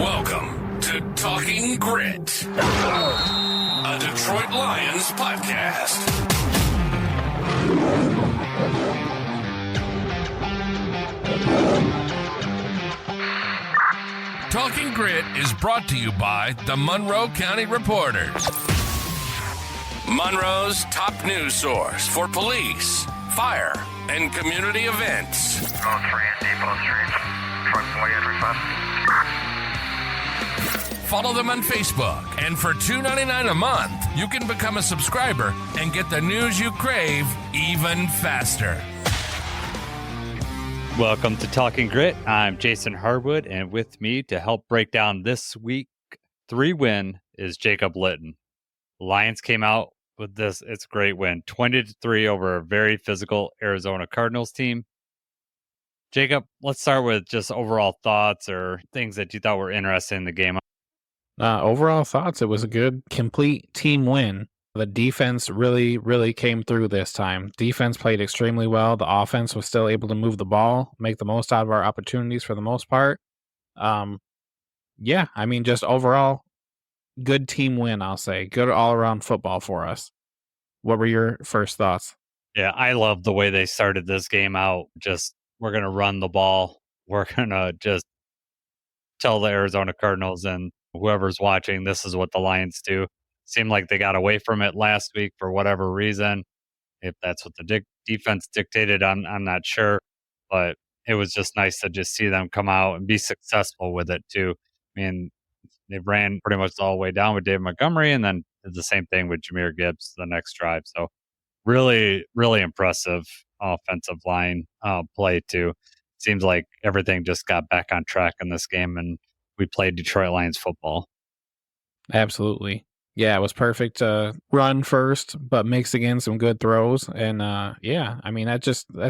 Welcome to Talking Grit, a Detroit Lions podcast. Talking Grit is brought to you by the Monroe County Reporters, Monroe's top news source for police, fire, and community events. Code 3 at Depot Street. Truck boy E25. Follow them on Facebook, and for $2.99 a month, you can become a subscriber and get the news you crave even faster. Welcome to Talking Grit. I'm Jason Harwood, and with me to help break down this week 3 win is Jacob Litton. Lions came out with this, it's a great win, 20-3 over a very physical Arizona Cardinals team. Jacob, let's start with just overall thoughts or things that you thought were interesting in the game. Overall thoughts, it was a good, complete team win. The defense really came through this time. Defense played extremely well. The offense was still able to move the ball, make the most out of our opportunities for the most part. Just overall, good team win, I'll say. Good all-around football for us. What were your first thoughts? Yeah, I love the way they started this game out. Just, we're going to run the ball. We're going to just tell the Arizona Cardinals and whoever's watching, this is what the Lions do. Seemed like they got away from it last week for whatever reason. If that's what the defense dictated, I'm not sure. But it was just nice to just see them come out and be successful with it, too. I mean, they ran pretty much all the way down with David Montgomery and then did the same thing with Jahmyr Gibbs the next drive. So really impressive offensive line play, too. Seems like everything just got back on track in this game, and we played Detroit Lions football. Absolutely. Yeah, it was perfect. Run first, but mixed again some good throws. And that's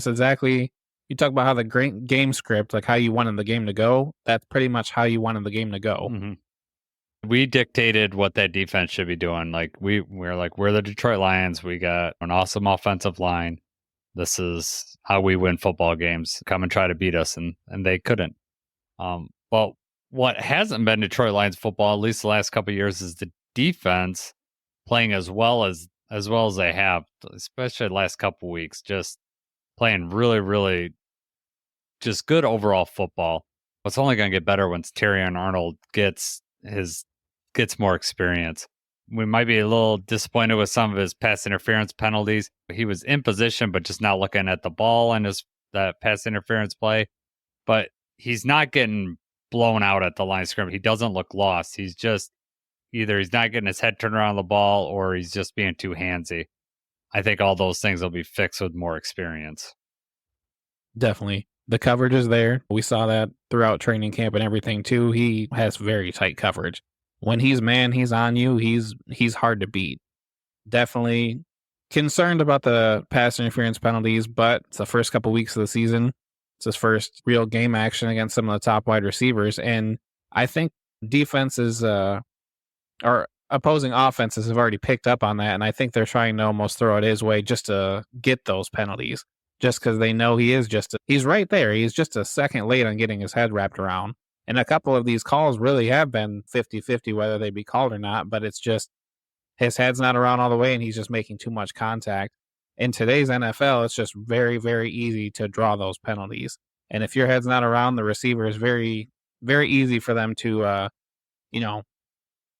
exactly, you talk about how the great game script, like how you wanted the game to go. That's pretty much how you wanted the game to go. Mm-hmm. We dictated what that defense should be doing. Like we're the Detroit Lions. We got an awesome offensive line. This is how we win football games. Come and try to beat us, and they couldn't. But what hasn't been Detroit Lions football, at least the last couple of years, is the defense playing as well as they have, especially the last couple of weeks. Just playing really just good overall football. It's only going to get better once Terrion Arnold gets more experience. We might be a little disappointed with some of his pass interference penalties. He was in position, but just not looking at the ball and that pass interference play. But he's not getting blown out at the line of scrimmage. He doesn't look lost. He's just either he's not getting his head turned around the ball or he's just being too handsy. I think all those things will be fixed with more experience. Definitely. The coverage is there. We saw that throughout training camp and everything too. He has very tight coverage. When he's man, he's on you. He's hard to beat. Definitely concerned about the pass interference penalties, but it's the first couple weeks of the season. It's his first real game action against some of the top wide receivers. And I think defenses or opposing offenses have already picked up on that. And I think they're trying to almost throw it his way just to get those penalties, just because they know he's right there. He's just a second late on getting his head wrapped around. And a couple of these calls really have been 50-50 whether they be called or not, but it's just his head's not around all the way and he's just making too much contact. In today's NFL, it's just very, very easy to draw those penalties. And if your head's not around, the receiver is very, very easy for them to,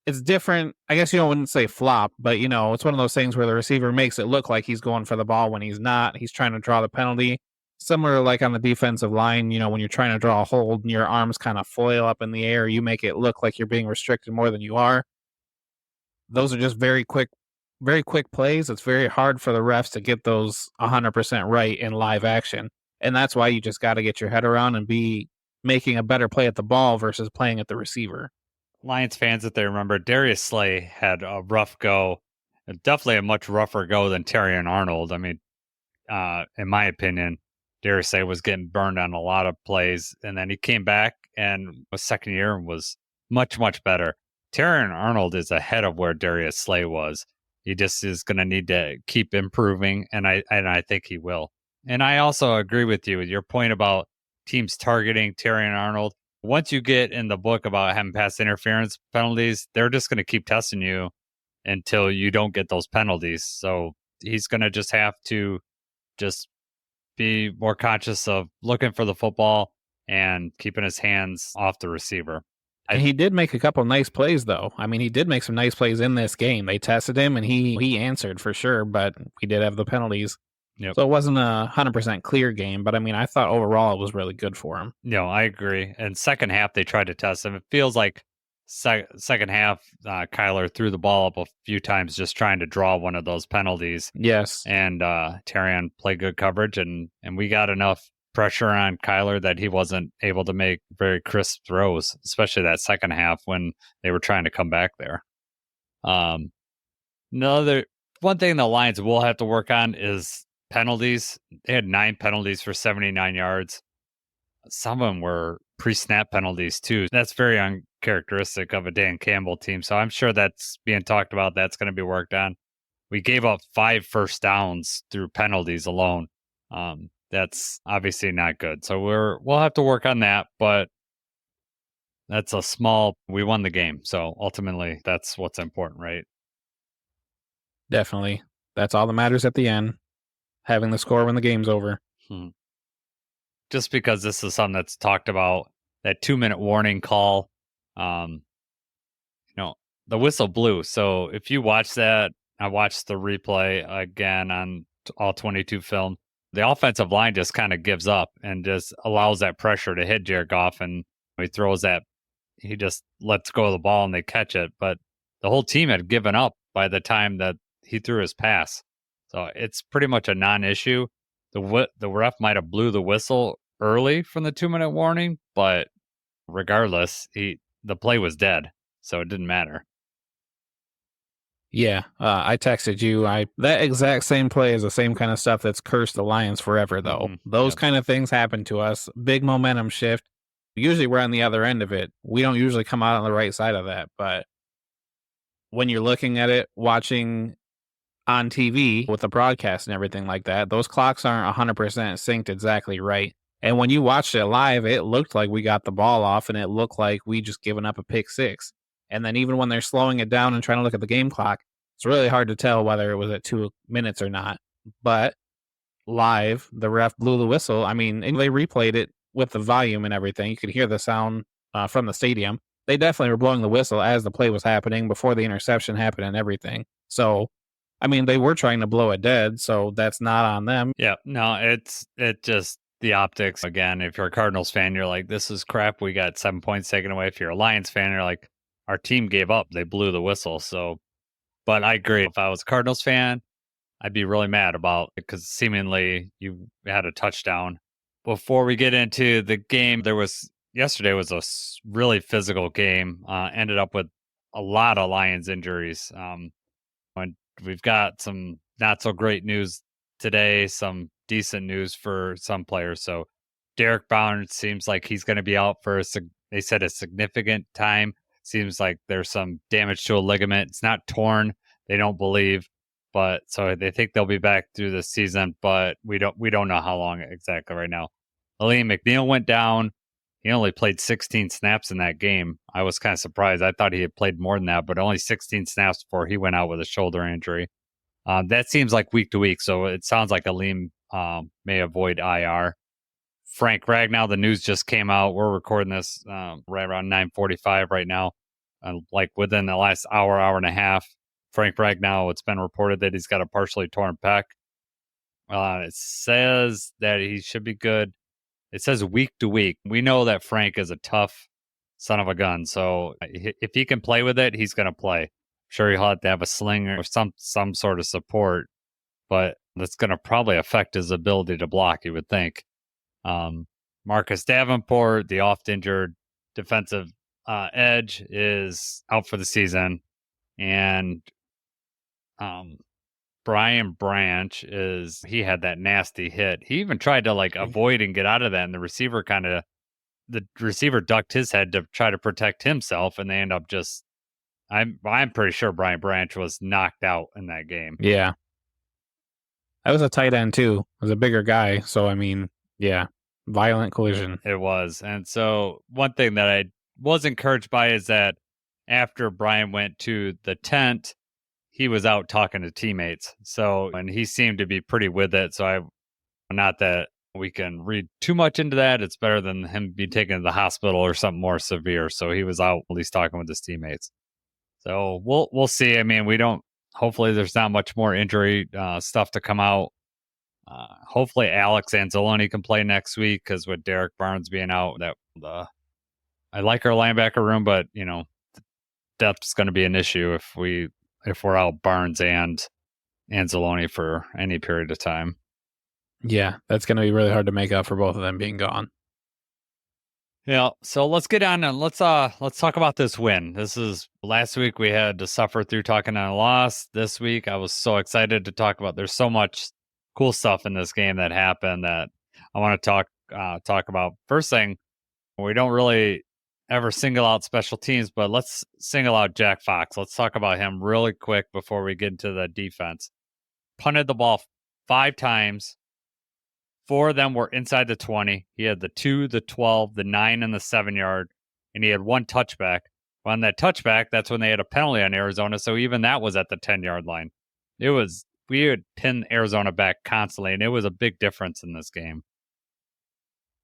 it's different. I guess you wouldn't say flop, but, it's one of those things where the receiver makes it look like he's going for the ball when he's not. He's trying to draw the penalty. Similar like on the defensive line, when you're trying to draw a hold and your arms kind of flail up in the air, you make it look like you're being restricted more than you are. Those are just very quick plays. It's very hard for the refs to get those 100% right in live action. And that's why you just got to get your head around and be making a better play at the ball versus playing at the receiver. Lions fans, if they remember, Darius Slay had a rough go, definitely a much rougher go than Terrion Arnold. I mean, in my opinion, Darius Slay was getting burned on a lot of plays, and then he came back and was second year and was much better. Terrion Arnold is ahead of where Darius Slay was. He just is going to need to keep improving, and I think he will. And I also agree with you with your point about teams targeting Terrion Arnold. once you get in the book about having pass interference penalties, they're just going to keep testing you until you don't get those penalties. So he's going to just have to just be more conscious of looking for the football and keeping his hands off the receiver. And he did make a couple nice plays, though. I mean, he did make some nice plays in this game. They tested him, and he answered for sure, but he did have the penalties. Yep. So it wasn't a 100% clear game, but I mean, I thought overall it was really good for him. No, I agree. And second half, they tried to test him. It feels like second half, Kyler threw the ball up a few times just trying to draw one of those penalties. Yes. And Terrion played good coverage, and we got enough pressure on Kyler that he wasn't able to make very crisp throws, especially that second half when they were trying to come back there. Another one thing the Lions will have to work on is penalties. They had 9 penalties for 79 yards. Some of them were pre-snap penalties too. That's very uncharacteristic of a Dan Campbell team. So I'm sure that's being talked about. That's going to be worked on. We gave up 5 first downs through penalties alone. That's obviously not good. So we'll have to work on that, but that's we won the game. So ultimately that's what's important, right? Definitely. That's all that matters at the end. Having the score when the game's over. Just because this is something that's talked about, that 2-minute warning call, the whistle blew. So if you watch that, I watched the replay again on all 22 film. The offensive line just kind of gives up and just allows that pressure to hit Jared Goff, and he just lets go of the ball and they catch it. But the whole team had given up by the time that he threw his pass. So it's pretty much a non-issue. The ref might have blew the whistle early from the 2-minute warning, but regardless, the play was dead, so it didn't matter. Yeah, I texted you. That exact same play is the same kind of stuff that's cursed the Lions forever, though. Those kind of things happen to us. Big momentum shift. Usually we're on the other end of it. We don't usually come out on the right side of that, but when you're looking at it, watching on TV with the broadcast and everything like that, those clocks aren't 100% synced exactly right. And when you watched it live, it looked like we got the ball off and it looked like we just given up a pick 6. And then even when they're slowing it down and trying to look at the game clock, it's really hard to tell whether it was at 2 minutes or not. But live, the ref blew the whistle. I mean, they replayed it with the volume and everything. You could hear the sound from the stadium. They definitely were blowing the whistle as the play was happening, before the interception happened and everything. So, I mean, they were trying to blow it dead, so that's not on them. Yeah, no, it just the optics. Again, if you're a Cardinals fan, you're like, this is crap. We got 7 points taken away. If you're a Lions fan, you're like, our team gave up. They blew the whistle. So, but I agree. If I was a Cardinals fan, I'd be really mad about it because seemingly you had a touchdown. Before we get into the game, yesterday was a really physical game. Ended up with a lot of Lions injuries. And we've got some not so great news today, some decent news for some players. So Derek Barnes seems like he's going to be out for they said a significant time. Seems like there's some damage to a ligament. It's not torn, they don't believe, but so they think they'll be back through the season, but we don't know how long exactly right now. Aleem McNeil went down. He only played 16 snaps in that game. I was kind of surprised. I thought he had played more than that, but only 16 snaps before he went out with a shoulder injury. That seems like week to week, so it sounds like Aleem may avoid IR. Frank Ragnow, the news just came out. We're recording this right around 9:45 right now. Like within the last hour and a half, Frank Ragnow, it's been reported that he's got a partially torn pec. It says that he should be good. It says week to week. We know that Frank is a tough son of a gun. So if he can play with it, he's going to play. Sure, he'll have to have a sling or some sort of support, but that's going to probably affect his ability to block, you would think. Marcus Davenport, the oft-injured defensive edge, is out for the season. And Brian Branch he had that nasty hit. He even tried to avoid and get out of that, and the receiver ducked his head to try to protect himself, and they end up I'm pretty sure Brian Branch was knocked out in that game. Yeah. That was a tight end too. It was a bigger guy, so I mean, yeah. Violent collision. It was. And so one thing that I was encouraged by is that after Brian went to the tent, he was out talking to teammates. So, and he seemed to be pretty with it. So not that we can read too much into that. It's better than him be taken to the hospital or something more severe. So he was out at least talking with his teammates. So we'll see. I mean, we don't. Hopefully, there's not much more injury stuff to come out. Hopefully, Alex Anzalone can play next week because with Derek Barnes being out, I like our linebacker room, but depth's going to be an issue if we're out Barnes and Anzalone for any period of time. Yeah, that's going to be really hard to make up for both of them being gone. Yeah, so let's get on and let's talk about this win. This is last week we had to suffer through talking on a loss. This week I was so excited to talk about. There's so much cool stuff in this game that happened that I want to talk about. First thing, we don't really ever single out special teams, but let's single out Jack Fox. Let's talk about him really quick before we get into the defense. Punted the ball 5 times. 4 of them were inside the 20. He had the 2, the 12, the 9, and the 7-yard, and he had 1 touchback. On that touchback, that's when they had a penalty on Arizona, so even that was at the 10-yard line. We would pin Arizona back constantly, and it was a big difference in this game.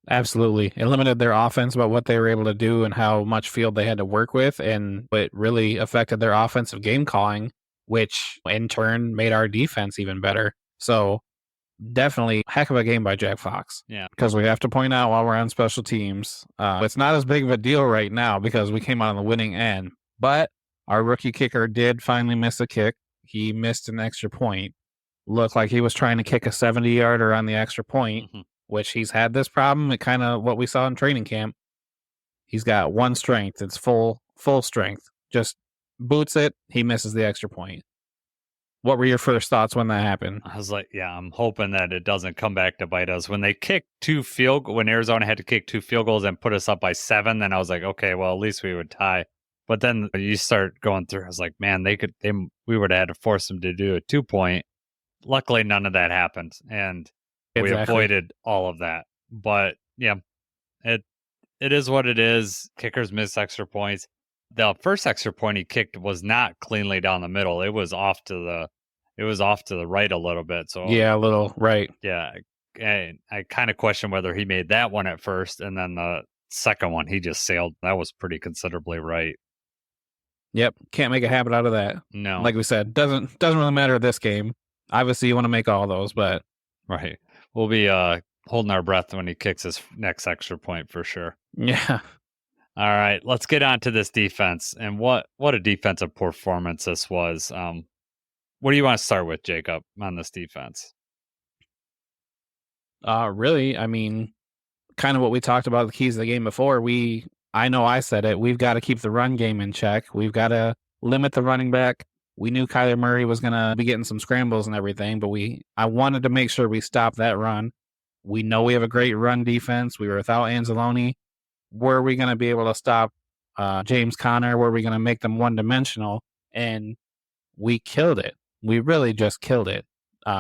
Absolutely. It limited their offense about what they were able to do and how much field they had to work with, and it really affected their offensive game calling, which in turn made our defense even better. So definitely heck of a game by Jack Fox. Yeah. Because we have to point out while we're on special teams, it's not as big of a deal right now because we came out on the winning end. But our rookie kicker did finally miss a kick. He missed an extra point. Looked like he was trying to kick a 70-yarder on the extra point, which he's had this problem. It kind of what we saw in training camp. He's got one strength. It's full strength. Just boots it. He misses the extra point. What were your first thoughts when that happened? I was like, yeah, I'm hoping that it doesn't come back to bite us. When they kicked when Arizona had to kick 2 field goals and put us up by 7, then I was like, okay, well, at least we would tie. But then you start going through, I was like, man, we would have had to force them to do a 2-point. Luckily, none of that happened, and we avoided all of that. But yeah, it is what it is. Kickers miss extra points. The first extra point he kicked was not cleanly down the middle. It was off to the right a little bit. So yeah, a little right. Yeah, and I kind of question whether he made that one at first, and then the second one he just sailed. That was pretty considerably right. Yep, can't make a habit out of that. No, like we said, doesn't really matter this game. Obviously, you want to make all those, but right, we'll be holding our breath when he kicks his next extra point for sure. Yeah. All right, let's get on to this defense and what a defensive performance this was. What do you want to start with, Jacob, on this defense? Really, I mean, kind of what we talked about the keys of the game before. I know I said it. We've got to keep the run game in check. We've got to limit the running back. We knew Kyler Murray was going to be getting some scrambles and everything, but I wanted to make sure we stopped that run. We know we have a great run defense. We were without Anzalone. Were we going to be able to stop James Conner? Were we going to make them one-dimensional? And we killed it. We really just killed it.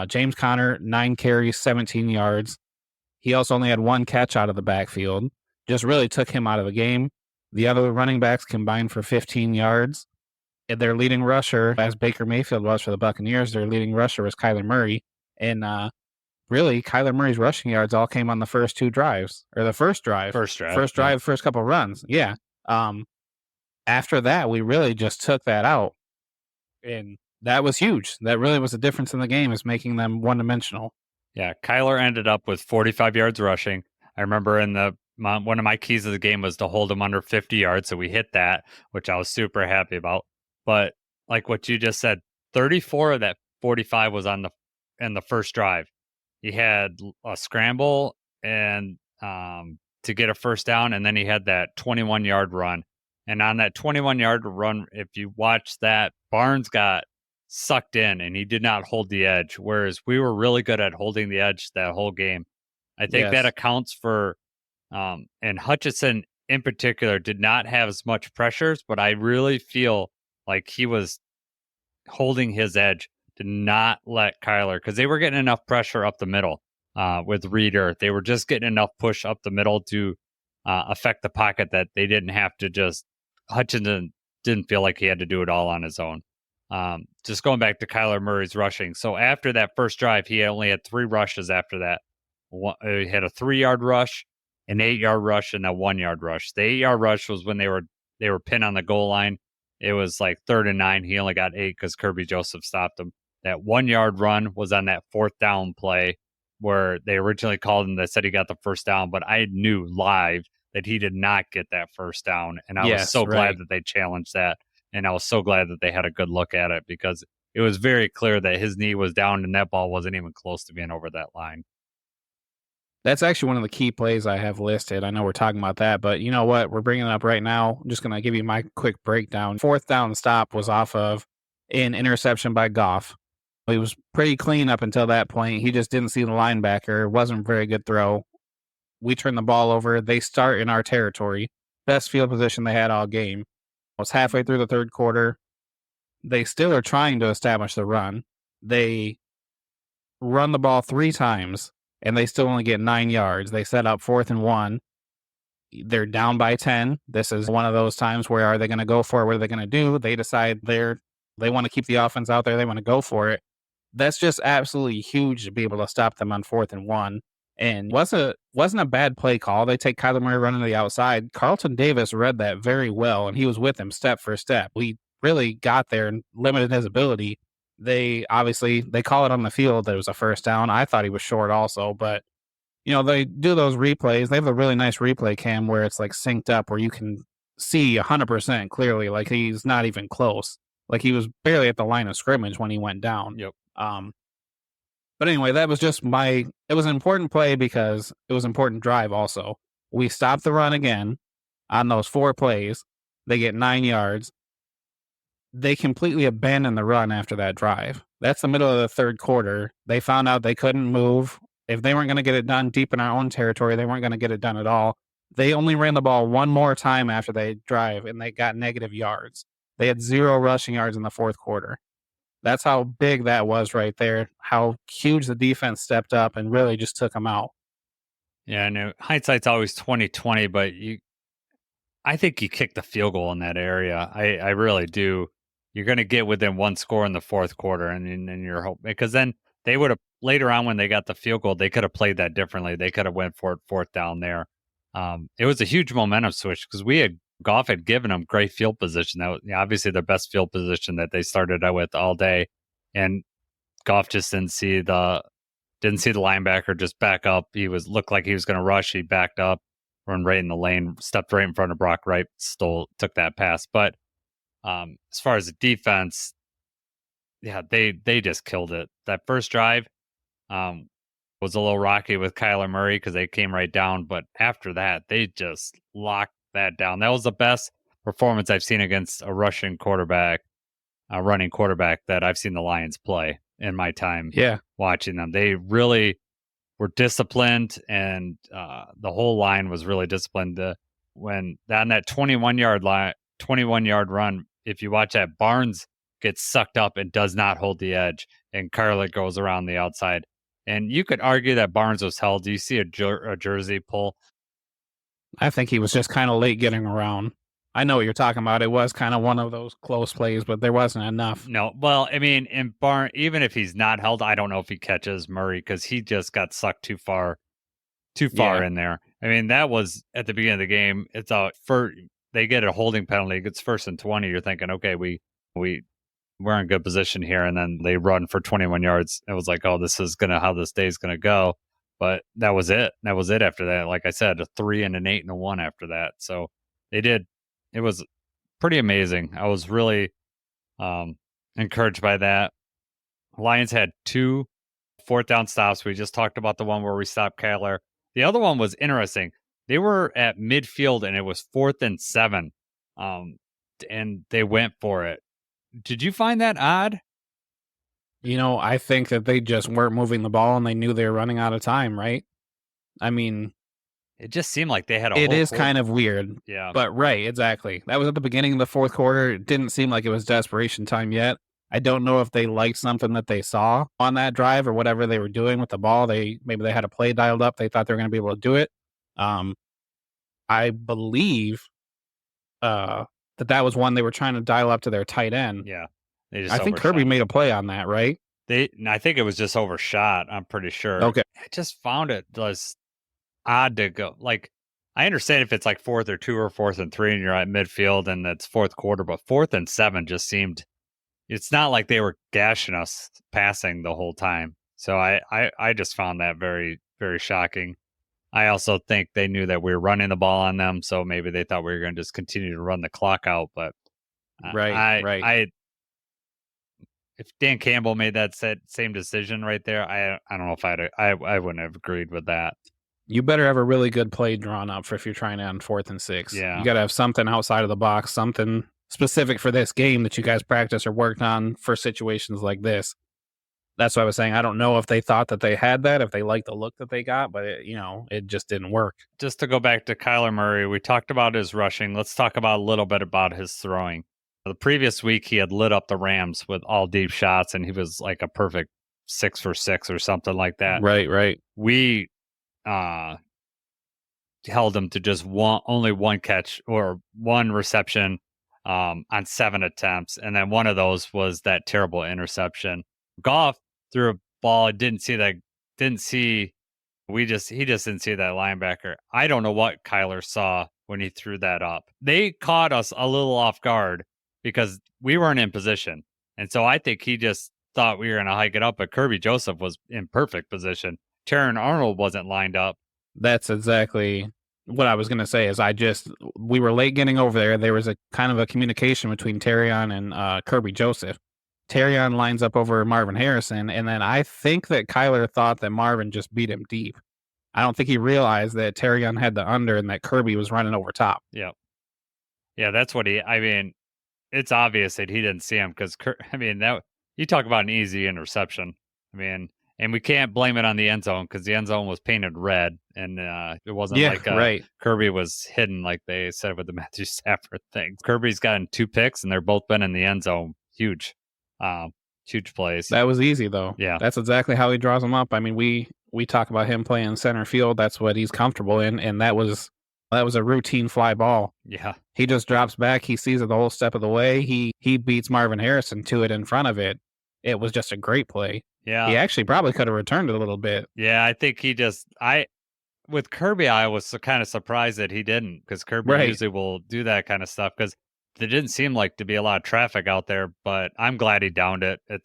James Conner, 9 carries, 17 yards. He also only had 1 catch out of the backfield. Just really took him out of the game. The other running backs combined for 15 yards. And their leading rusher, as Baker Mayfield was for the Buccaneers, their leading rusher was Kyler Murray. And really, Kyler Murray's rushing yards all came on the first 2 drives, or the first drive. First couple runs. Yeah. After that, we really just took that out. And that was huge. That really was the difference in the game, is making them one-dimensional. Yeah, Kyler ended up with 45 yards rushing. I remember one of my keys of the game was to hold him under 50 yards, so we hit that, which I was super happy about. But like what you just said, 34 of that 45 was in the first drive. He had a scramble and to get a first down, and then he had that 21-yard run. And on that 21-yard run, if you watch that, Barnes got sucked in, and he did not hold the edge, whereas we were really good at holding the edge that whole game. I think that accounts for, and Hutchinson in particular did not have as much pressures, but I really feel like he was holding his edge to not let Kyler, because they were getting enough pressure up the middle. with Reader. They were just getting enough push up the middle to affect the pocket that they didn't have to just. Hutchinson didn't feel like he had to do it all on his own. Just going back to Kyler Murray's rushing. So after that first drive, he only had 3 rushes after that. He had a 3-yard rush, an 8-yard rush, and a 1-yard rush. The 8-yard rush was when they were pinned on the goal line. It was like 3rd and 9. He only got 8 because Kirby Joseph stopped him. That 1-yard run was on that 4th down play where they originally called him. They said he got the first down, but I knew live that he did not get that first down. And I was so glad that they challenged that. And I was so glad that they had a good look at it because it was very clear that his knee was down and that ball wasn't even close to being over that line. That's actually one of the key plays I have listed. I know we're talking about that, but you know what? We're bringing it up right now. I'm just going to give you my quick breakdown. 4th down stop was off of an interception by Goff. He was pretty clean up until that point. He just didn't see the linebacker. It wasn't a very good throw. We turn the ball over. They start in our territory. Best field position they had all game. It was halfway through the 3rd quarter. They still are trying to establish the run. They run the ball 3 times, and they still only get 9 yards. They set up 4th and 1. They're down by 10. This is one of those times where are they going to go for it? What are they going to do? They decide they want to keep the offense out there. They want to go for it. That's just absolutely huge to be able to stop them on 4th and 1. And wasn't a bad play call. They take Kyler Murray running to the outside. Carlton Davis read that very well, and he was with him step for step. We really got there and limited his ability. They call it on the field that it was a first down. I thought he was short also, but they do those replays. They have a really nice replay cam where it's like synced up where you can see 100% clearly, like he's not even close. Like he was barely at the line of scrimmage when he went down. Yep. But anyway, that was just it was an important play because it was an important drive also. We stopped the run again on those 4 plays. They get 9 yards. They completely abandoned the run after that drive. That's the middle of the 3rd quarter. They found out they couldn't move. If they weren't going to get it done deep in our own territory, they weren't going to get it done at all. They only ran the ball one more time after they drive, and they got negative yards. They had 0 rushing yards in the 4th quarter. That's how big that was right there, how huge the defense stepped up and really just took them out. Yeah, I know hindsight's always 20/20, but I think you kicked the field goal in that area. I really do. You're going to get within 1 score in the 4th quarter, and you're hoping because then they would have later on when they got the field goal, they could have played that differently. They could have went for it 4th down there. It was a huge momentum switch because Goff had given them great field position. That was obviously their best field position that they started out with all day, and Goff just didn't see the linebacker just back up. Looked like he was going to rush. He backed up, run right in the lane, stepped right in front of Brock Wright, took that pass. But as far as the defense, yeah, they just killed it. That first drive was a little rocky with Kyler Murray because they came right down. But after that, they just locked that down. That was the best performance I've seen against a running quarterback that I've seen the Lions play in my time watching them. They really were disciplined, and the whole line was really disciplined. When on that 21-yard run, if you watch that, Barnes gets sucked up and does not hold the edge, and Carlett goes around the outside. And you could argue that Barnes was held. Do you see a jersey pull? I think he was just kind of late getting around. I know what you're talking about. It was kind of one of those close plays, but there wasn't enough. No, well, I mean, in Barnes, even if he's not held, I don't know if he catches Murray because he just got sucked too far in there. I mean, that was at the beginning of the game. It's they get a holding penalty. It's 1st and 20. You're thinking, okay, we're in good position here, and then they run for 21 yards. It was like, oh, this is how this day is gonna go. But that was it. That was it after that. Like I said, a 3 and an 8 and a 1 after that. So they did. It was pretty amazing. I was really encouraged by that. Lions had 2 4th down stops. We just talked about the one where we stopped Kyler. The other one was interesting. They were at midfield, and it was 4th and 7, and they went for it. Did you find that odd? I think that they just weren't moving the ball, and they knew they were running out of time, right? I mean, it just seemed like they had It is kind of weird. Yeah. But right, exactly. That was at the beginning of the 4th quarter. It didn't seem like it was desperation time yet. I don't know if they liked something that they saw on that drive or whatever they were doing with the ball. Maybe they had a play dialed up. They thought they were going to be able to do it. I believe that was one they were trying to dial up to their tight end. Yeah. They just I think Kirby made a play on that, right? I think it was just overshot. I'm pretty sure. Okay. I just found it was odd to go. Like, I understand if it's like 4th or 2 or 4th and 3 and you're at midfield and it's 4th quarter, but 4th and 7 just seemed, it's not like they were gashing us passing the whole time. So I just found that very, very shocking. I also think they knew that we were running the ball on them, so maybe they thought we were going to just continue to run the clock out. But Right. If Dan Campbell made that same decision right there, I don't know if I wouldn't have agreed with that. You better have a really good play drawn up for if you're trying to on 4th and 6. Yeah. You got to have something outside of the box, something specific for this game that you guys practice or worked on for situations like this. That's what I was saying. I don't know if they thought that they had that, if they liked the look that they got, but it just didn't work. Just to go back to Kyler Murray, we talked about his rushing. Let's talk about a little bit about his throwing. The previous week, he had lit up the Rams with all deep shots, and he was like a perfect 6 for 6 or something like that. Right. We held him to just only one catch or one reception on 7 attempts, and then one of those was that terrible interception. Goff threw a ball, he just didn't see that linebacker. I don't know what Kyler saw when he threw that up. They caught us a little off guard because we weren't in position. And so I think he just thought we were going to hike it up, but Kirby Joseph was in perfect position. Terran Arnold wasn't lined up. That's exactly what I was going to say is we were late getting over there. There was a kind of a communication between Terrion and Kirby Joseph. Terrion lines up over Marvin Harrison, and then I think that Kyler thought that Marvin just beat him deep. I don't think he realized that Terrion had the under and that Kirby was running over top. Yep. Yeah, that's what it's obvious that he didn't see him because, you talk about an easy interception. And we can't blame it on the end zone because the end zone was painted red, and it wasn't right. Kirby was hidden like they said with the Matthew Stafford thing. Kirby's gotten 2 picks, and they're both been in the end zone. Huge plays. That was easy though. Yeah, that's exactly how he draws them up. I mean, we talk about him playing center field. That's what he's comfortable in, and that was a routine fly ball. Yeah, he just drops back. He sees it the whole step of the way. He beats Marvin Harrison to it in front of it. It was just a great play. Yeah, he actually probably could have returned it a little bit. Yeah, I think with Kirby, I was kind of surprised that he didn't because Kirby usually will do that kind of stuff because there didn't seem like to be a lot of traffic out there, but I'm glad he downed it. I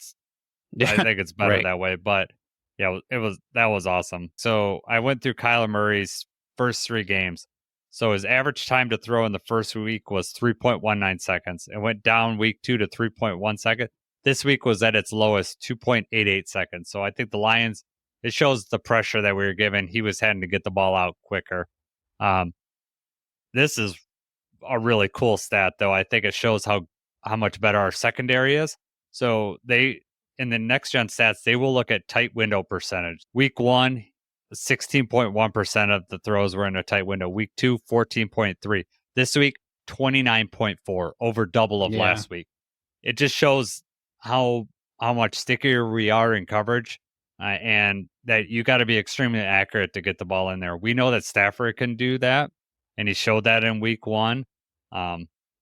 think it's better that way. But yeah, that was awesome. So I went through Kyler Murray's first 3 games. So his average time to throw in the first week was 3.19 seconds. It went down week 2 to 3.1 seconds. This week was at its lowest, 2.88 seconds. So I think the Lions, it shows the pressure that we were given. He was having to get the ball out quicker. This is a really cool stat, though. I think it shows how much better our secondary is. So in the next gen stats, they will look at tight window percentage. Week 1, 16.1% of the throws were in a tight window. Week 2, 14.3. This week, 29.4, over double of last week. It just shows how much stickier we are in coverage, and that you got to be extremely accurate to get the ball in there. We know that Stafford can do that, and he showed that in week 1.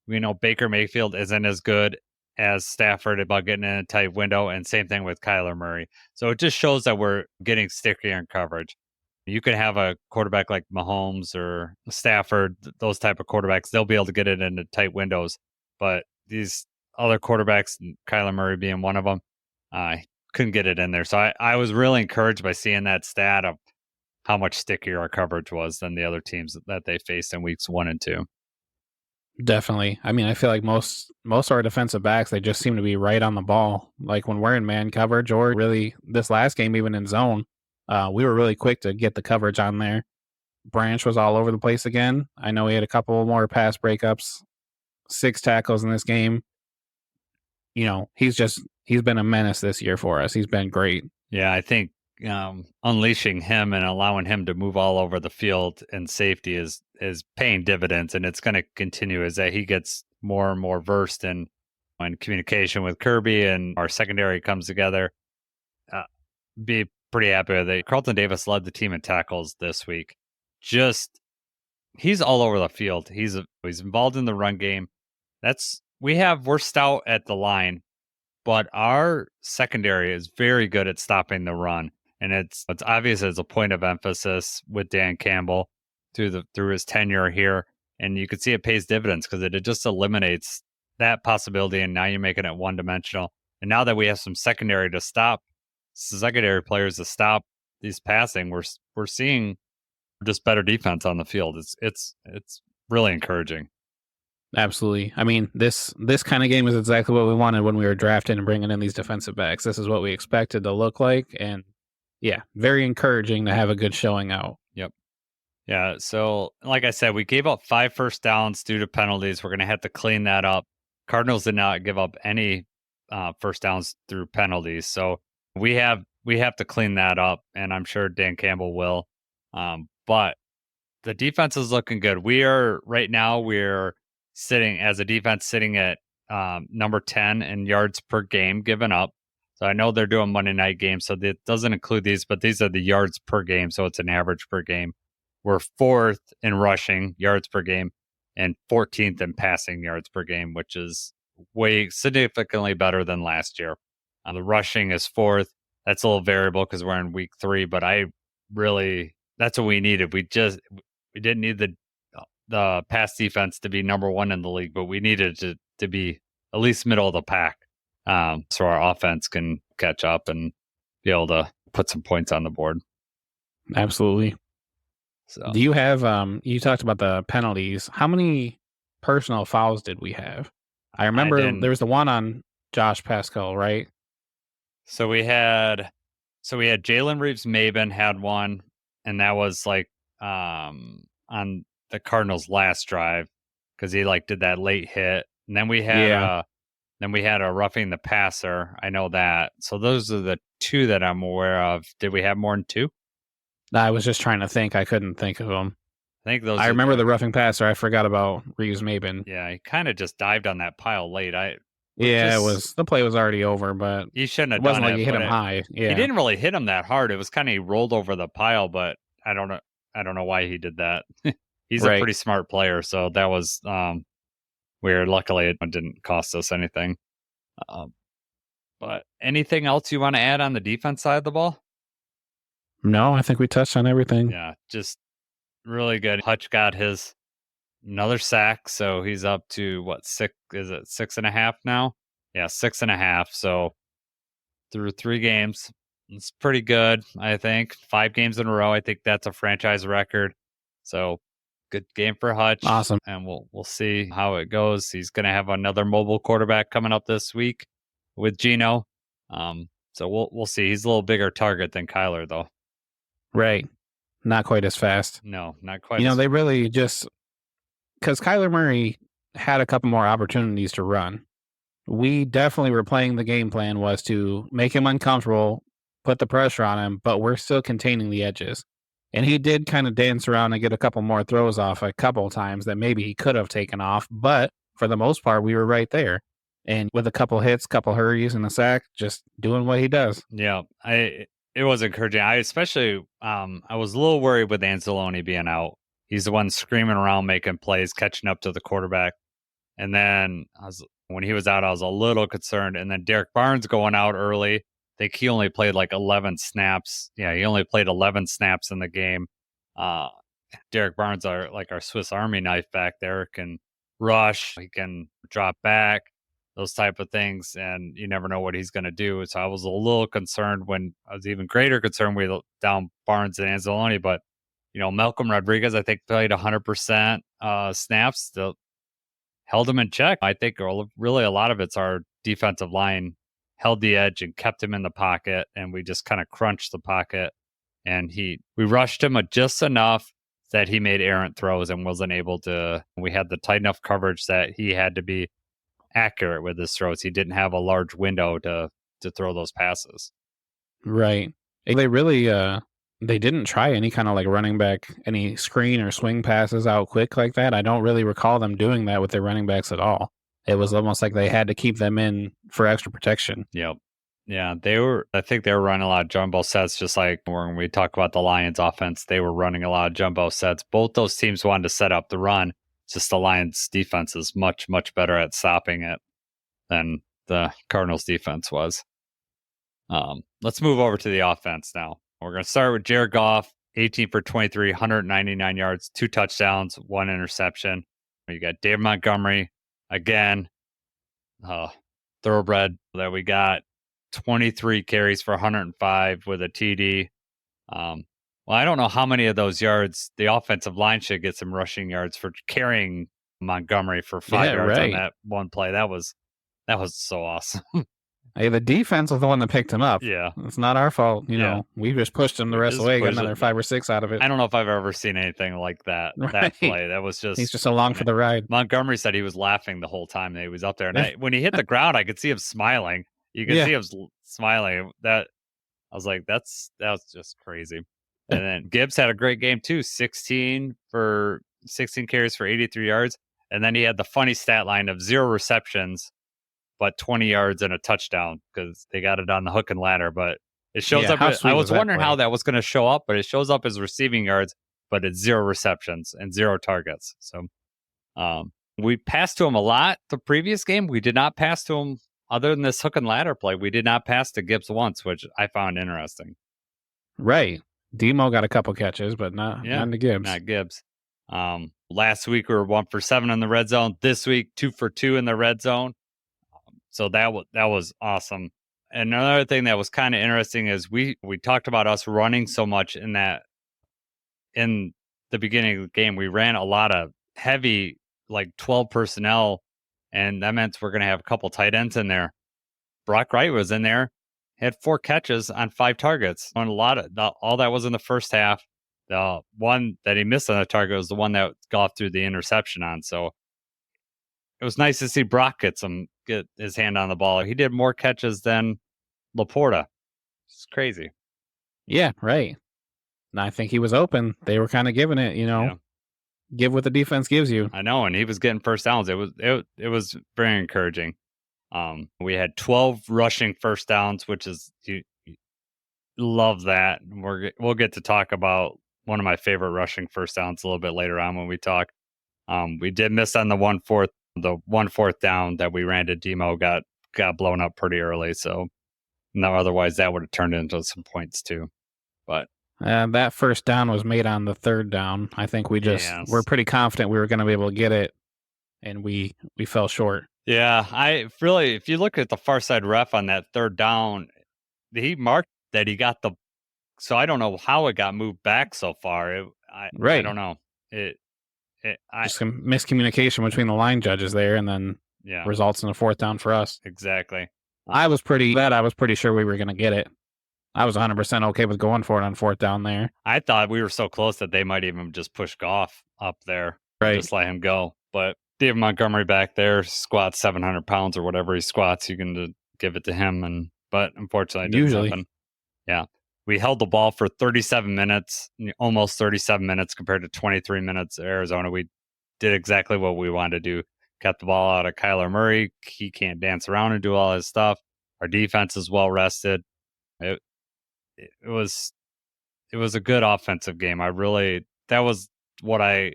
We know Baker Mayfield isn't as good as Stafford about getting in a tight window, and same thing with Kyler Murray. So it just shows that we're getting stickier in coverage. You can have a quarterback like Mahomes or Stafford, those type of quarterbacks, they'll be able to get it into tight windows, but these other quarterbacks, Kyler Murray being one of them, couldn't get it in there. So I was really encouraged by seeing that stat of how much stickier our coverage was than the other teams that they faced in weeks 1 and 2. Definitely. I mean, I feel like most of our defensive backs, they just seem to be right on the ball. Like when we're in man coverage, or really this last game, even in zone, we were really quick to get the coverage on there. Branch was all over the place again. I know he had a couple more pass breakups, 6 tackles in this game. He's been a menace this year for us. He's been great. Yeah, I think unleashing him and allowing him to move all over the field and safety is paying dividends, and it's going to continue as that he gets more and more versed in when communication with Kirby and our secondary comes together, be pretty happy with it. Carlton Davis led the team in tackles this week. He's all over the field. He's involved in the run game. We're stout at the line, but our secondary is very good at stopping the run. And it's obvious as a point of emphasis with Dan Campbell through his tenure here. And you can see it pays dividends because it just eliminates that possibility. And now you're making it one dimensional. And now that we have some secondary players to stop these passing, we're seeing just better defense on the field. It's really encouraging. Absolutely. I mean, this kind of game is exactly what we wanted when we were drafting and bringing in these defensive backs. This is what we expected to look like. And yeah, very encouraging to have a good showing out. Yep. Yeah. So like I said, we gave up 5 first downs due to penalties. We're going to have to clean that up. Cardinals did not give up any first downs through penalties. So we have to clean that up, and I'm sure Dan Campbell will. But the defense is looking good. We're sitting as a defense sitting at number 10 in yards per game given up. So I know they're doing Monday night games, so that doesn't include these, but these are the yards per game, so it's an average per game. We're 4th in rushing yards per game and 14th in passing yards per game, which is way significantly better than last year. The rushing is 4th. That's a little variable because we're in week 3, but that's what we needed. We didn't need the pass defense to be number 1 in the league, but we needed to be at least middle of the pack, so our offense can catch up and be able to put some points on the board. Absolutely. So, do you have you talked about the penalties? How many personal fouls did we have? I remember there was the one on Josh Pascal, right? So we had Jalen Reeves-Maben had one, and that was like on the Cardinals' last drive because he did that late hit. And then we had a roughing the passer. I know that. So those are the 2 that I'm aware of. Did we have more than 2? I was just trying to think. I couldn't think of them. I remember the roughing passer. I forgot about Reeves-Maben. Yeah, he kind of just dived on that pile late. The play was already over, but he shouldn't have it wasn't done like he hit him high. Yeah, he didn't really hit him that hard. It was kind of he rolled over the pile, but I don't know why he did that. He's a pretty smart player, so that was weird. Luckily, it didn't cost us anything. But anything else you want to add on the defense side of the ball? No, I think we touched on everything. Yeah, just really good. Hutch got his another sack, so he's up to 6? Is it 6.5 now? Yeah, 6.5. So through 3 games, it's pretty good. I think 5 games in a row. I think that's a franchise record. So good game for Hutch. Awesome, and we'll see how it goes. He's going to have another mobile quarterback coming up this week with Geno. So we'll see. He's a little bigger target than Kyler, though. Right. Not quite as fast. No, not quite. They really just because Kyler Murray had a couple more opportunities to run. We definitely were playing the game plan was to make him uncomfortable, put the pressure on him, but we're still containing the edges. And he did kind of dance around and get a couple more throws off a couple of times that maybe he could have taken off, but for the most part, we were right there. And with a couple hits, couple hurries, and a sack, just doing what he does. Yeah, it was encouraging. I especially, I was a little worried with Anzalone being out. He's the one screaming around, making plays, catching up to the quarterback. And then when he was out, I was a little concerned. And then Derek Barnes going out early. I think he only played 11 snaps. Yeah, he only played 11 snaps in the game. Derek Barnes are our Swiss Army knife back there. Can rush, he can drop back, those type of things, and you never know what he's going to do. So I was a little concerned when I was even greater concerned with down Barnes and Anzalone. But Malcolm Rodriguez, I think, played 100% snaps. Still held him in check. I think really a lot of it's our defensive line held the edge and kept him in the pocket, and we just kind of crunched the pocket. And we rushed him just enough that he made errant throws and wasn't able to. We had the tight enough coverage that he had to be accurate with his throws. He didn't have a large window to throw those passes. Right. They really they didn't try any kind of running back, any screen or swing passes out quick like that. I don't really recall them doing that with their running backs at all. It was almost like they had to keep them in for extra protection. Yep. Yeah, I think they were running a lot of jumbo sets, just like when we talk about the Lions offense, they were running a lot of jumbo sets. Both those teams wanted to set up the run. It's just the Lions defense is much, much better at stopping it than the Cardinals defense was. Let's move over to the offense now. We're going to start with Jared Goff, 18 for 23, 199 yards, 2 touchdowns, 1 interception. You got David Montgomery again, thoroughbred that we got 23 carries for 105 with a TD. Well, I don't know how many of those yards the offensive line should get some rushing yards for carrying Montgomery for 5 yards on that one play. That was so awesome. Hey, the defense was the one that picked him up. Yeah. It's not our fault. You know, we just pushed him the rest of the way, got another 5 or 6 out of it. I don't know if I've ever seen anything like that. That play. That was just. He's just along for the ride. Montgomery said he was laughing the whole time that he was up there. And when he hit the ground, I could see him smiling. You could see him smiling. I was like, that was just crazy. And then Gibbs had a great game too. 16 carries for 83 yards. And then he had the funny stat line of 0 receptions, but 20 yards and a touchdown because they got it on the hook and ladder. But it shows up. I was wondering how that was going to show up, but it shows up as receiving yards, but it's 0 receptions and 0 targets. So we passed to him a lot the previous game. We did not pass to him other than this hook and ladder play. We did not pass to Gibbs once, which I found interesting. Right. Demo got a couple catches, but not to Gibbs. Not Gibbs. Last week we were 1 for 7 in the red zone. This week 2 for 2 in the red zone. So that was awesome. And another thing that was kind of interesting is we talked about us running so much in the beginning of the game. We ran a lot of heavy, like 12 personnel, and that meant we're going to have a couple tight ends in there. Brock Wright was in there, had 4 catches on 5 targets. On all that was in the first half. The one that he missed on the target was the one that Goff threw the interception on. So it was nice to see Brock get his hand on the ball. He did more catches than Laporta. It's crazy. Yeah, right. And I think he was open. They were kind of giving it, give what the defense gives you. I know, and he was getting first downs. It was very encouraging. We had 12 rushing first downs, which is you love that. We'll get to talk about one of my favorite rushing first downs a little bit later on when we talk. We did miss on the 1/4 down that we ran to Demo got blown up pretty early. So no, otherwise that would have turned into some points too. But that first down was made on the 3rd down. I think we're pretty confident we were going to be able to get it, and we fell short. Yeah, if you look at the far side ref on that 3rd down, he marked that he got so I don't know how it got moved back so far. I don't know. Just some miscommunication between the line judges there, and then results in a 4th down for us. Exactly. I was pretty sure we were going to get it. I was 100% okay with going for it on 4th down there. I thought we were so close that they might even just push Goff up there, just let him go. But David Montgomery back there squats 700 pounds or whatever he squats. You can give it to him, but unfortunately, it didn't happen. Yeah. We held the ball for 37 minutes, almost 37 minutes compared to 23 minutes at Arizona. We did exactly what we wanted to do. Kept the ball out of Kyler Murray. He can't dance around and do all his stuff. Our defense is well rested. It was a good offensive game. That was what I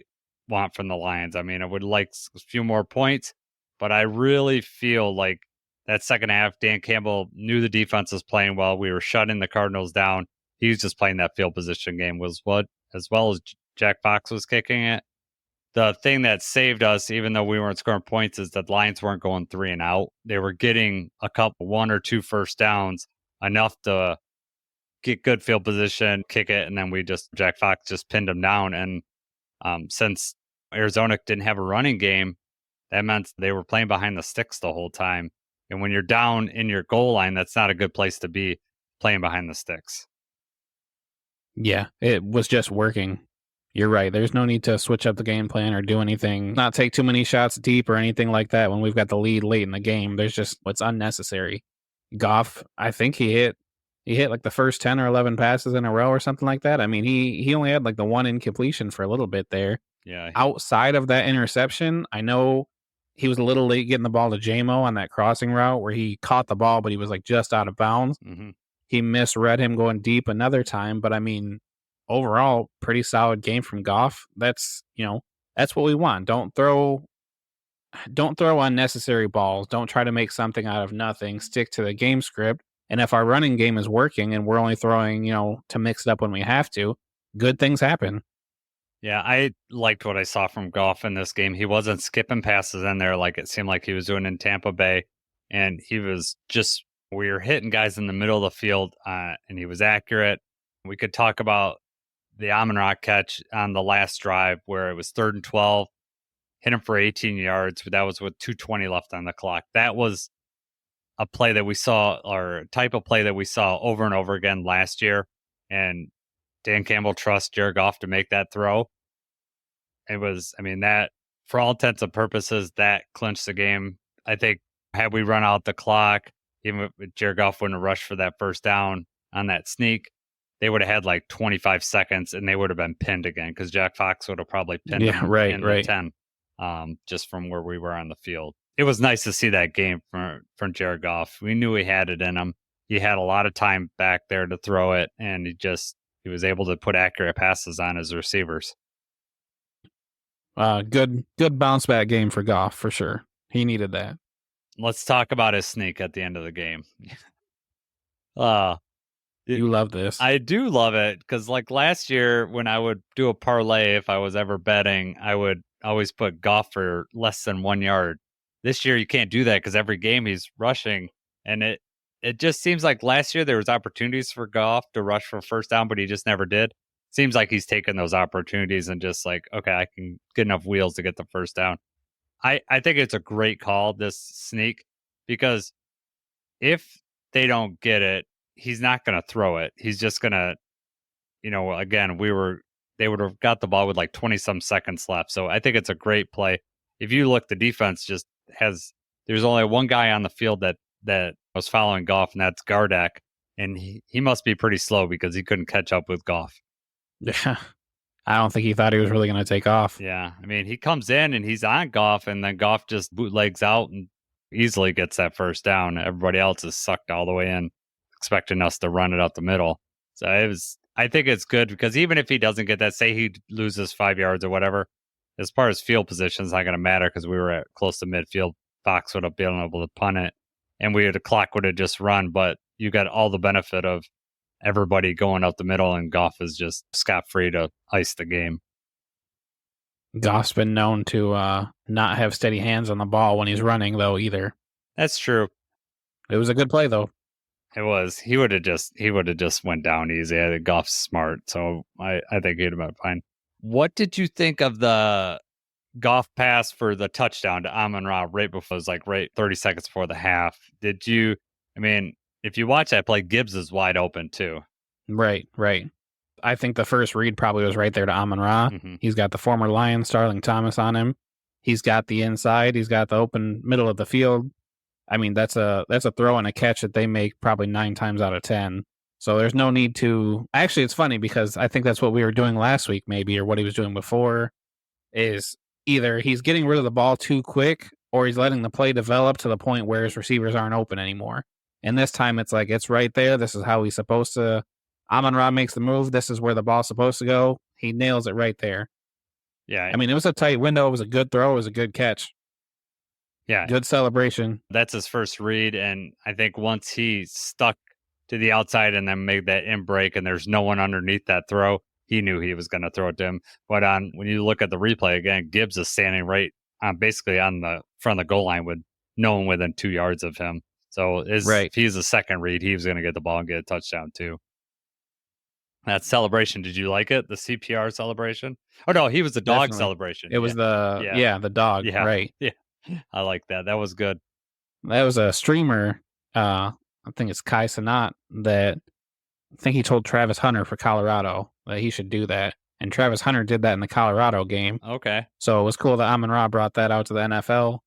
want from the Lions. I mean, I would like a few more points, but I really feel like that second half, Dan Campbell knew the defense was playing well. We were shutting the Cardinals down. He was just playing that field position game as well as Jack Fox was kicking it. The thing that saved us, even though we weren't scoring points, is that the Lions weren't going 3 and out. They were getting 1 or 2 first downs, enough to get good field position, kick it, and then Jack Fox just pinned them down. And since Arizona didn't have a running game, that meant they were playing behind the sticks the whole time. And when you're down in your goal line, that's not a good place to be, playing behind the sticks. Yeah, it was just working. You're right. There's no need to switch up the game plan or do anything, not take too many shots deep or anything like that when we've got the lead late in the game. There's just what's unnecessary. Goff, I think he hit like the first 10 or 11 passes in a row or something like that. I mean, he only had like the 1 incompletion for a little bit there. Yeah. Outside of that interception, I know he was a little late getting the ball to JMO on that crossing route where he caught the ball, but he was like just out of bounds. Mm-hmm. He misread him going deep another time, but I mean, overall, pretty solid game from Goff. That's what we want. Don't throw unnecessary balls. Don't try to make something out of nothing. Stick to the game script. And if our running game is working and we're only throwing, to mix it up when we have to, good things happen. Yeah, I liked what I saw from Goff in this game. He wasn't skipping passes in there like it seemed like he was doing in Tampa Bay. And he was just, we were hitting guys in the middle of the field, and he was accurate. We could talk about the Amon-Ra catch on the last drive where it was 3rd and 12, hit him for 18 yards, but that was with 2:20 left on the clock. That was a play that we saw, or a type of play that we saw over and over again last year. And Dan Campbell trusts Jared Goff to make that throw. It was, that for all intents and purposes, that clinched the game. I think had we run out the clock, even if Jared Goff wouldn't have rushed for that first down on that sneak, they would have had like 25 seconds and they would have been pinned again because Jack Fox would have probably pinned him in the 10, just from where we were on the field. It was nice to see that game from Jared Goff. We knew he had it in him. He had a lot of time back there to throw it, and he was able to put accurate passes on his receivers. Good bounce back game for Goff for sure. He needed that. Let's talk about his sneak at the end of the game. You love this. I do love it because, like last year, when I would do a parlay, if I was ever betting, I would always put Goff for less than 1 yard. This year, you can't do that because every game he's rushing, and it just seems like last year there was opportunities for Goff to rush for first down, but he just never did. Seems like he's taken those opportunities and just like, okay, I can get enough wheels to get the first down. I think it's a great call, this sneak, because if they don't get it, he's not going to throw it. He's just going to, again, they would have got the ball with like 20 some seconds left. So I think it's a great play. If you look, the defense just there's only one guy on the field that was following Goff, and that's Gardeck. And he must be pretty slow because he couldn't catch up with Goff. Yeah. I don't think he thought he was really going to take off. Yeah. He comes in and he's on Goff, and then Goff just bootlegs out and easily gets that first down. Everybody else is sucked all the way in, expecting us to run it up the middle. So I think it's good because even if he doesn't get that, say he loses 5 yards or whatever, as far as field position, it's not going to matter because we were at close to midfield. Fox would have been able to punt it, and the clock would have just run. But you got all the benefit of everybody going out the middle, and Goff is just scot-free to ice the game. Goff's been known to not have steady hands on the ball when he's running, though, either. That's true. It was a good play, though. It was. He would have just went down easy. I think Goff's smart, so I think he'd have been fine. What did you think of the Goff pass for the touchdown to Amon-Ra right before, it was like right 30 seconds before the half? Did you, if you watch that play, Gibbs is wide open too. Right. I think the first read probably was right there to Amon-Ra. Mm-hmm. He's got the former Lion, Starling Thomas, on him. He's got the inside. He's got the open middle of the field. That's a throw and a catch that they make probably 9 times out of 10. So there's no need to. Actually, it's funny because I think that's what we were doing last week, maybe, or what he was doing before. Is either he's getting rid of the ball too quick, or he's letting the play develop to the point where his receivers aren't open anymore. And this time it's like, it's right there. This is how he's supposed to. Amon-Ra makes the move. This is where the ball's supposed to go. He nails it right there. Yeah. It was a tight window. It was a good throw. It was a good catch. Yeah. Good celebration. That's his first read. And I think once he stuck to the outside and then made that in break and there's no one underneath that throw, he knew he was going to throw it to him. But when you look at the replay again, Gibbs is standing right basically on the front of the goal line with no one within 2 yards of him. So if he's a second read, he was going to get the ball and get a touchdown too. That celebration, did you like it? The CPR celebration? Oh no, he was the dog celebration. It was the dog. Yeah. Right. Yeah, I like that. That was good. That was a streamer. I think it's Kai Sanat that I think he told Travis Hunter for Colorado that he should do that, and Travis Hunter did that in the Colorado game. Okay. So it was cool that Amon-Ra brought that out to the NFL.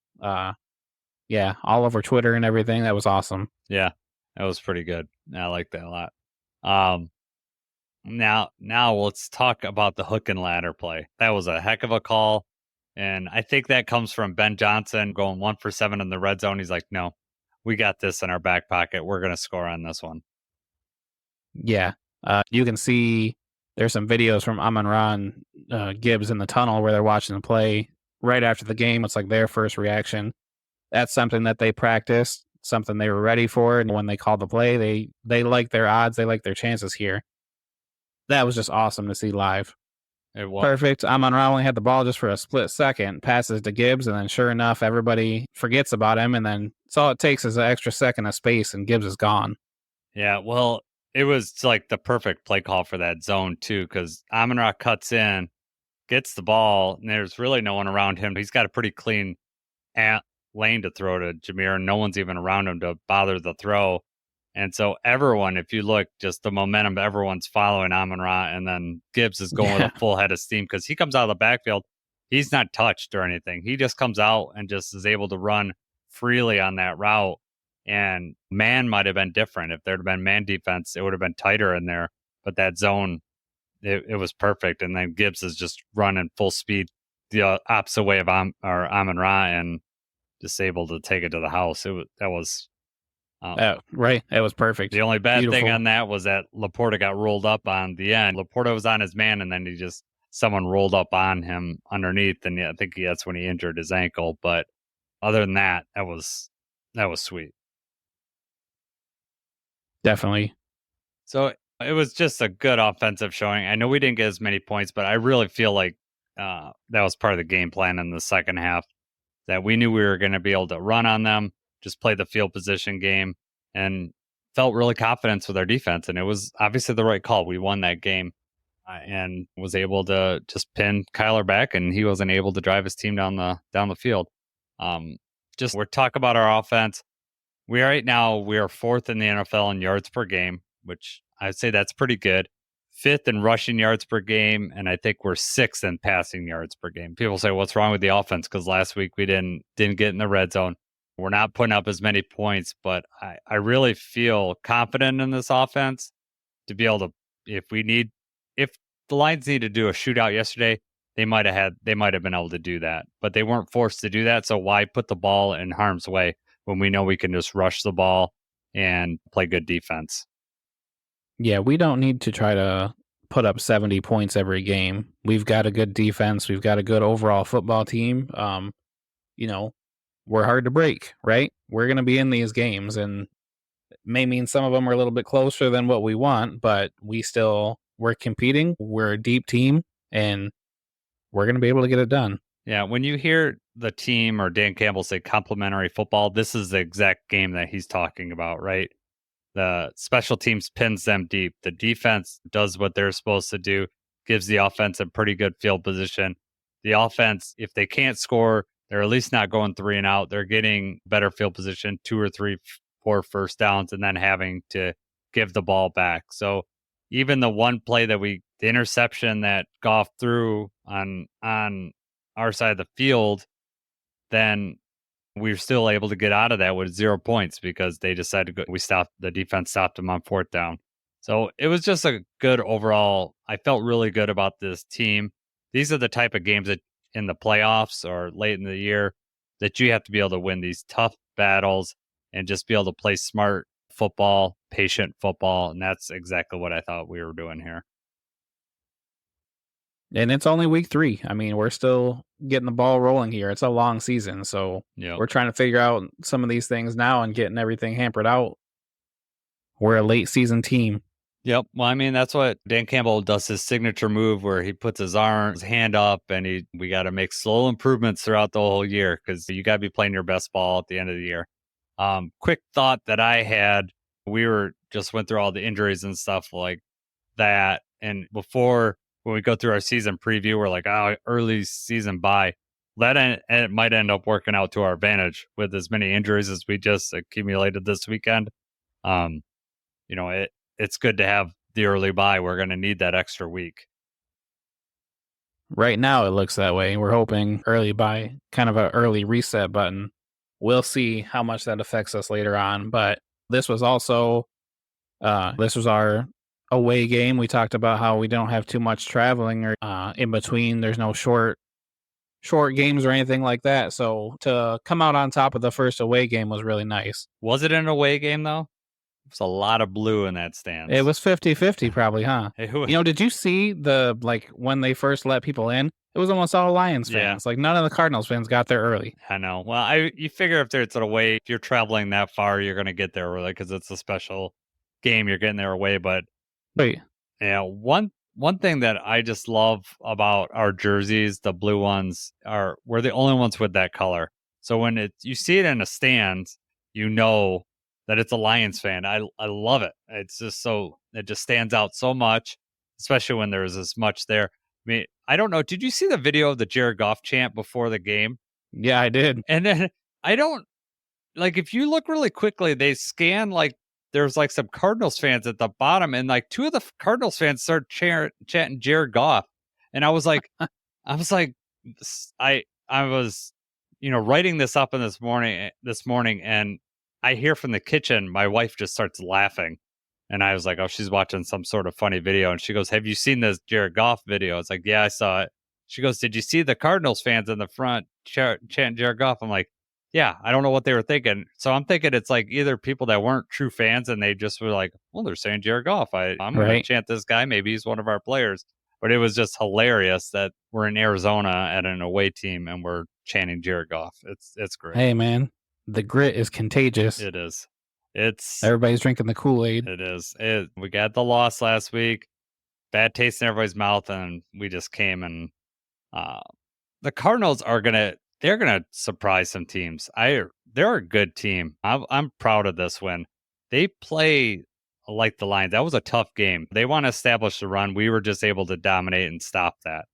Yeah, all over Twitter and everything. That was awesome. Yeah, that was pretty good. I like that a lot. Now let's talk about the hook and ladder play. That was a heck of a call. And I think that comes from Ben Johnson going 1 for 7 in the red zone. He's like, no, we got this in our back pocket. We're going to score on this one. Yeah. You can see there's some videos from Amon-Ra and Gibbs in the tunnel where they're watching the play right after the game. It's like their first reaction. That's something that they practiced, something they were ready for. And when they called the play, they like their odds. They like their chances here. That was just awesome to see live. It was Perfect. Amon-Ra only had the ball just for a split second, passes to Gibbs, and then sure enough, everybody forgets about him. And then it's all it takes is an extra second of space, and Gibbs is gone. Yeah, well, it was like the perfect play call for that zone, too, because Amon-Ra cuts in, gets the ball, and there's really no one around him. He's got a pretty clean lane to throw to Jameer, and no one's even around him to bother the throw. And so everyone, if you look, just the momentum, everyone's following Amon-Ra, and then Gibbs is going with a full head of steam because he comes out of the backfield. He's not touched or anything. He just comes out and just is able to run freely on that route. And man might have been different. If there'd been man defense, it would have been tighter in there. But that zone, it was perfect. And then Gibbs is just running full speed the opposite way of Amon-Ra and just able to take it to the house. Right. That was perfect. The only bad Beautiful. thing on that was that Laporta got rolled up on the end. Laporta was on his man, and then someone rolled up on him underneath, and I think that's when he injured his ankle. But other than that, that was sweet. Definitely. So it was just a good offensive showing. I know we didn't get as many points, but I really feel like that was part of the game plan in the second half, that we knew we were going to be able to run on them, just play the field position game, and felt really confident with our defense. And it was obviously the right call. We won that game and was able to just pin Kyler back, and he wasn't able to drive his team down the field. We're talking about our offense. We are fourth in the NFL in yards per game, which I'd say that's pretty good. Fifth in rushing yards per game, and I think we're sixth in passing yards per game. People say, what's wrong with the offense? Because last week we didn't get in the red zone. We're not putting up as many points, but I really feel confident in this offense to be able to, if the Lions need to do a shootout yesterday, they might have been able to do that, but they weren't forced to do that. So why put the ball in harm's way when we know we can just rush the ball and play good defense? Yeah, we don't need to try to put up 70 points every game. We've got a good defense. We've got a good overall football team. We're hard to break, right? We're going to be in these games, and it may mean some of them are a little bit closer than what we want, but we're competing. We're a deep team, and we're going to be able to get it done. Yeah, when you hear the team or Dan Campbell say complimentary football, this is the exact game that he's talking about, right? The special teams pins them deep. The defense does what they're supposed to do, gives the offense a pretty good field position. The offense, if they can't score, they're at least not going 3 and out. They're getting better field position, 2 or 3, 4 first downs, and then having to give the ball back. So even the one play the interception that Goff threw on our side of the field, then we were still able to get out of that with 0 points because they decided to go. The defense stopped them on 4th down. So it was just a good overall. I felt really good about this team. These are the type of games that in the playoffs or late in the year that you have to be able to win these tough battles and just be able to play smart football, patient football. And that's exactly what I thought we were doing here. And it's only week 3. I mean, we're still getting the ball rolling here. It's a long season, so We're trying to figure out some of these things now and getting everything hampered out. We're a late season team. Yep. Well, I mean, that's what Dan Campbell does, his signature move where he puts his hand up, and we got to make slow improvements throughout the whole year because you got to be playing your best ball at the end of the year. Quick thought that I had, just went through all the injuries and stuff like that. And when we go through our season preview, we're like, early season bye. It might end up working out to our advantage with as many injuries as we just accumulated this weekend. It's good to have the early bye. We're going to need that extra week. Right now, it looks that way. We're hoping early bye, kind of an early reset button. We'll see how much that affects us later on. But this was also, this was our away game. We talked about how we don't have too much traveling or in between. There's no short short games or anything like that. So to come out on top of the first away game was really nice. Was it an away game though? There's a lot of blue in that stands. It was 50-50 probably, huh? It was- You know, did you see when they first let people in? It was almost all Lions Yeah. fans. Like none of the Cardinals fans got there early. I know. Well, you figure if there's an away, if you're traveling that far, you're going to get there early because it's a special game. You're getting there away. But Wait, yeah, one thing that I just love about our jerseys, the blue ones, we're the only ones with that color. So when you see it in a stand, you know that it's a Lions fan. I love it. It's just it just stands out so much, especially when there's as much there. I mean, I don't know. Did you see the video of the Jared Goff chant before the game? yeah, I did. And then I don't if you look really quickly, they scan there's some Cardinals fans at the bottom, and two of the Cardinals fans start chanting Jared Goff, and I was like, I was writing this up in this morning, and I hear from the kitchen, my wife just starts laughing, and I was like, oh, she's watching some sort of funny video, and she goes, have you seen this Jared Goff video? It's like, yeah, I saw it. She goes, did you see the Cardinals fans in the front chanting Jared Goff? I'm like, yeah, I don't know what they were thinking. So I'm thinking it's either people that weren't true fans and they just were like, well, they're saying Jared Goff. I'm going to chant this guy. Maybe he's one of our players. But it was just hilarious that we're in Arizona at an away team and we're chanting Jared Goff. It's great. Hey, man, the grit is contagious. It is. Everybody's drinking the Kool-Aid. It is. We got the loss last week. Bad taste in everybody's mouth, and we just came and the Cardinals they're gonna surprise some teams. They're a good team. I'm proud of this win. They play like the Lions. That was a tough game. They want to establish the run. We were just able to dominate and stop that.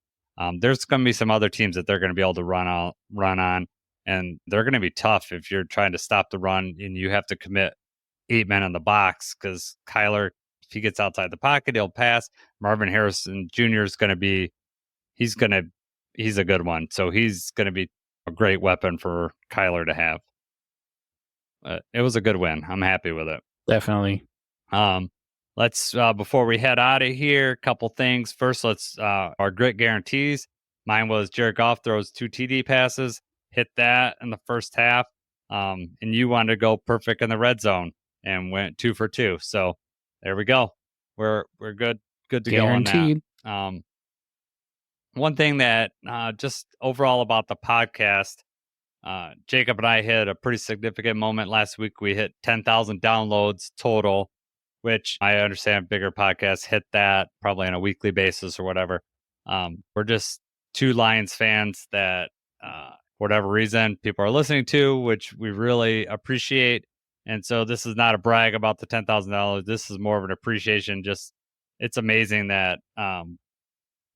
There's going to be some other teams that they're going to be able to run on, and they're going to be tough if you're trying to stop the run and you have to commit 8 men in the box because Kyler, if he gets outside the pocket, he'll pass. Marvin Harrison Jr. is going to be he's a good one. So he's going to be a great weapon for Kyler to have. It was a good win. I'm happy with it. Definitely. Let's before we head out of here, a couple things. First, let's our grit guarantees. Mine was Jared Goff throws 2 TD passes, hit that in the first half. And you wanted to go perfect in the red zone and went 2 for 2. So there we go. We're good to Guaranteed. go on that. One thing that just overall about the podcast, Jacob and I hit a pretty significant moment last week. We hit 10,000 downloads total, which I understand bigger podcasts hit that probably on a weekly basis or whatever. We're just 2 Lions fans that, for whatever reason, people are listening to, which we really appreciate. And so this is not a brag about the $10,000. This is more of an appreciation. Just it's amazing that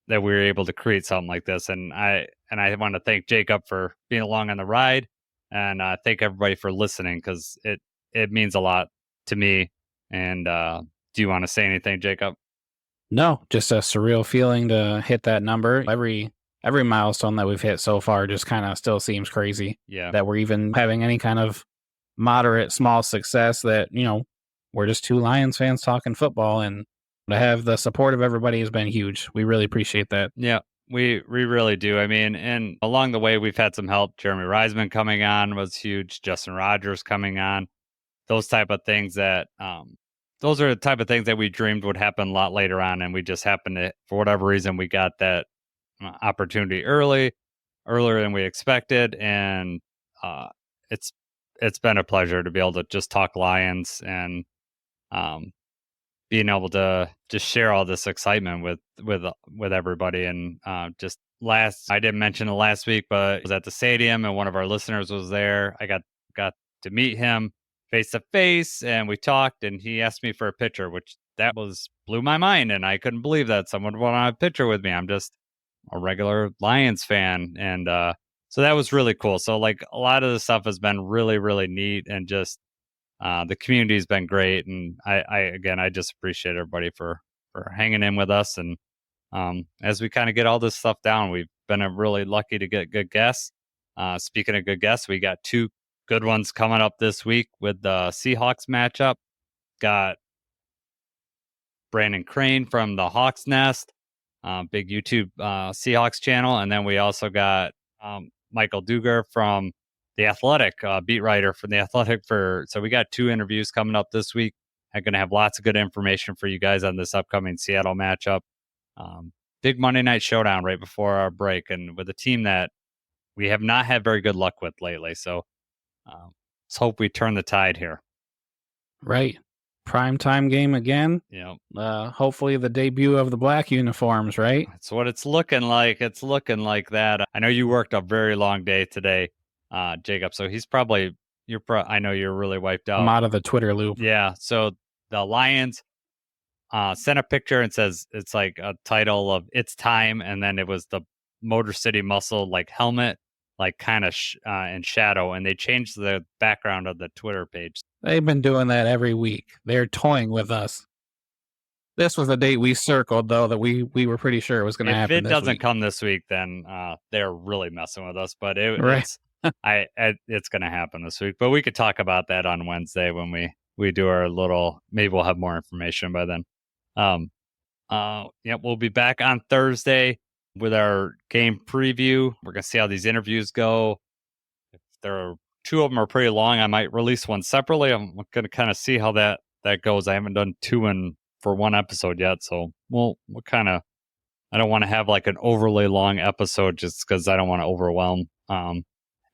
that we were able to create something like this. And I want to thank Jacob for being along on the ride, and thank everybody for listening because it means a lot to me. And do you want to say anything, Jacob? No, just a surreal feeling to hit that number. Every milestone that we've hit so far just kind of still seems crazy. Yeah. That we're even having any kind of moderate, small success that, we're just 2 Lions fans talking football, and to have the support of everybody has been huge. We really appreciate that. Yeah, we really do. I mean, and along the way, we've had some help. Jeremy Reisman coming on was huge. Justin Rogers coming on. Those type of things that, those are the type of things that we dreamed would happen a lot later on. And we just happened to, for whatever reason, we got that opportunity earlier than we expected. And it's been a pleasure to be able to just talk Lions and, being able to just share all this excitement with everybody. And I didn't mention it last week, but I was at the stadium and one of our listeners was there. I got to meet him face to face and we talked, and he asked me for a picture, which blew my mind. And I couldn't believe that someone would want a picture with me. I'm just a regular Lions fan. And so that was really cool. So a lot of the stuff has been really, really neat, and just the community has been great, and I just appreciate everybody for hanging in with us. And as we kind of get all this stuff down, we've been really lucky to get good guests. Speaking of good guests, we got 2 good ones coming up this week with the Seahawks matchup. Got Brandon Crane from the Hawks Nest, big YouTube Seahawks channel, and then we also got Michael Duger from The Athletic, beat writer for The Athletic. So we got 2 interviews coming up this week. I'm going to have lots of good information for you guys on this upcoming Seattle matchup. Big Monday night showdown right before our break, and with a team that we have not had very good luck with lately. So let's hope we turn the tide here. Right. Primetime game again. Yeah. Hopefully the debut of the black uniforms, right? That's what it's looking like. It's looking like that. I know you worked a very long day today, Jacob. So he's probably, I know you're really wiped out. I'm out of the Twitter loop. Yeah. So the Lions sent a picture and says it's like a title of It's Time. And then it was the Motor City Muscle like helmet, like kind of in shadow. And they changed the background of the Twitter page. They've been doing that every week. They're toying with us. This was a date we circled, though, that we were pretty sure it was going to happen. If it doesn't come this week, then they're really messing with us. But it's going to happen this week. But we could talk about that on Wednesday when we do our little. Maybe we'll have more information by then. We'll be back on Thursday with our game preview. We're going to see how these interviews go. If there are 2 of them are pretty long, I might release one separately. I'm going to kind of see how that goes. I haven't done 2 for 1 episode yet, so we'll kind of. I don't want to have like an overly long episode just because I don't want to overwhelm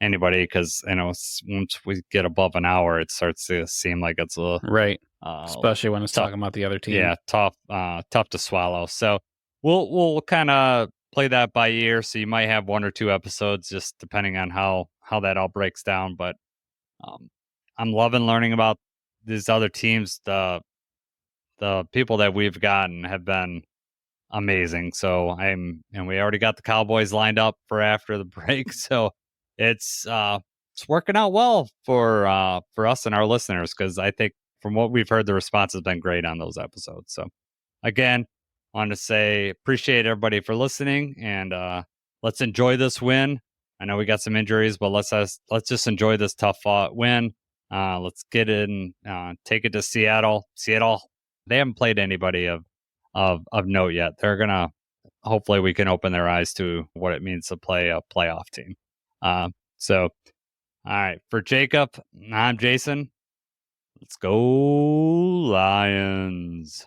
anybody. Because once we get above an hour, it starts to seem like it's a right, especially when it's tough, talking about the other team. Yeah, tough to swallow. So we'll kind of play that by ear. So you might have 1 or 2 episodes, just depending on how that all breaks down. But I'm loving learning about these other teams. The people that we've gotten have been amazing. So we already got the Cowboys lined up for after the break. So it's working out well for us and our listeners, because I think from what we've heard, the response has been great on those episodes. So again, wanted to say appreciate everybody for listening, and let's enjoy this win. I know we got some injuries, but let's just enjoy this tough win. Let's get in, take it to Seattle. Seattle, they haven't played anybody of note yet. They're gonna, hopefully we can open their eyes to what it means to play a playoff team. So all right, for Jacob, I'm Jason. Let's go Lions.